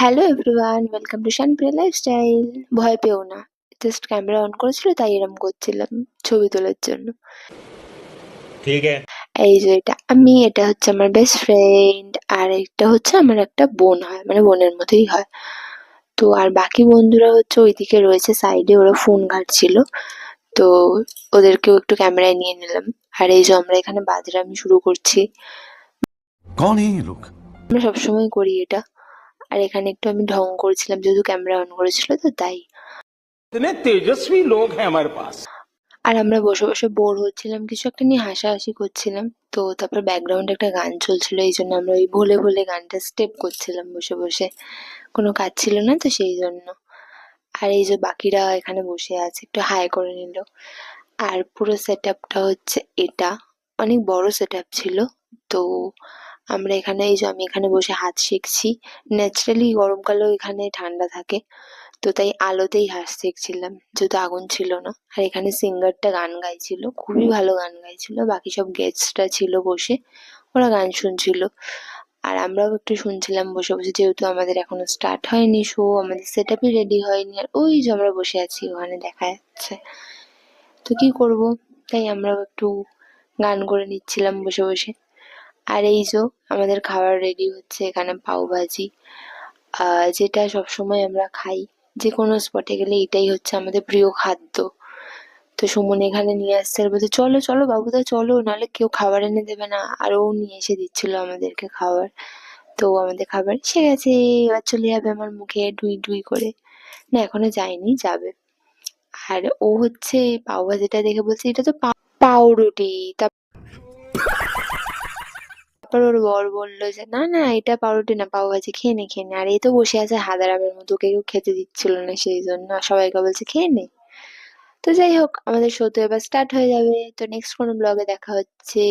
Hello everyone, welcome to Shanpriya lifestyle. ভয় পেও না, জাস্ট ক্যামেরা অন করেছিল তাই এরম করছিলাম ছবি তোলার জন্য। ठीक है। এই যে এটা হচ্ছে আমার বেস্ট ফ্রেন্ড, আর এটা হচ্ছে আমার একটা বোন হয়, মানে বোনের মতোই হয়। তো আর বাকি বন্ধুরা হচ্ছে ওইদিকে রয়েছে সাইডে, ওরা ফোন ঘাঁটছিল। তো ওদেরকেও একটু ক্যামেরায় নিয়ে নিলাম। আর এই যে আমরা এখানে বাদরামি শুরু করছি। कौन है ये लोग? আমরা সবসময় করি এটা। আর এখানে একটু আমি ঢং করছিলাম যেহেতু ক্যামেরা অন করেছিল, তো তাই। इतने तेजस्वी लोग हैं हमारे पास। আর আমরা বসে বসে বোর হচ্ছিলাম, কিছু একটা নিয়ে হাসাহাসি করছিলাম। তো তারপর ব্যাকগ্রাউন্ডে একটা গান চলছিল, এই জন্য আমরা ওই ভোলে ভোলে গানটা স্টেপ করছিলাম বসে বসে। কোনো কাজ ছিল না তো সেই জন্য। আর এই যে বাকিরা এখানে বসে আছে, একটু হাই করে নিল। আর পুরো সেট আপটা হচ্ছে এটা, অনেক বড় সেট আপ ছিল। তো আমরা এখানে, এই যে আমি এখানে বসে হাত সেঁকছি। ন্যাচারালি গরমকালেও এখানে ঠান্ডা থাকে, তো তাই আলোতেই হাঁস সেঁকছিলাম যেহেতু আগুন ছিল না। আর এখানে সিঙ্গারটা গান গাইছিল, খুবই ভালো গান গাইছিল। বাকি সব গেস্টরা ছিল বসে, ওরা গান শুনছিল। আর আমরাও একটু শুনছিলাম বসে বসে, যেহেতু আমাদের এখনো স্টার্ট হয়নি শো, আমাদের সেট আপই রেডি হয়নি। আর ওই যে আমরা বসে আছি ওখানে দেখা যাচ্ছে। তো কি করব, তাই আমরাও একটু গান করে নিচ্ছিলাম বসে বসে। আর এই যে আমাদের খাবার রেডি হচ্ছে, এখানে পাও ভাজি, যেটা সবসময় আমরা খাই। যে কোনো স্পটে গেলে এটাই হচ্ছে আমাদের প্রিয় খাদ্য। তো সুমন এখানে নিয়ে আসছে আর বলছে, চলো চলো বাবুদা চলো, নাহলে কেউ খাবার এনে দেবে না। আর ও নিয়ে এসে দিচ্ছিল আমাদেরকে খাবার। তো আমাদের খাবার এসে গেছে, এবার চলে যাবে আমার মুখে ডুই ডুই করে। না এখনো যায়নি, যাবে। আর ও হচ্ছে পাও ভাজিটা দেখে বলছে এটা তো পাউরুটি। তারপর ওর বর বললো যে না না, এটা পাউরুটি না, পাও ভাজি, খেয়ে নে খেয়ে নে। আর এই তো বসে আছে হাদারামের মতো, ওকে কেউ খেতে দিচ্ছিল না, সেই জন্য সবাইকে বলছে খেয়ে নে। তো যাই হোক, আমাদের শো তো এবার স্টার্ট হয়ে যাবে। তো নেক্সট কোনো ব্লগে দেখা হচ্ছে।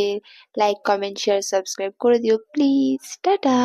লাইক কমেন্ট শেয়ার সাবস্ক্রাইব করে দিও প্লিজ। টাটা।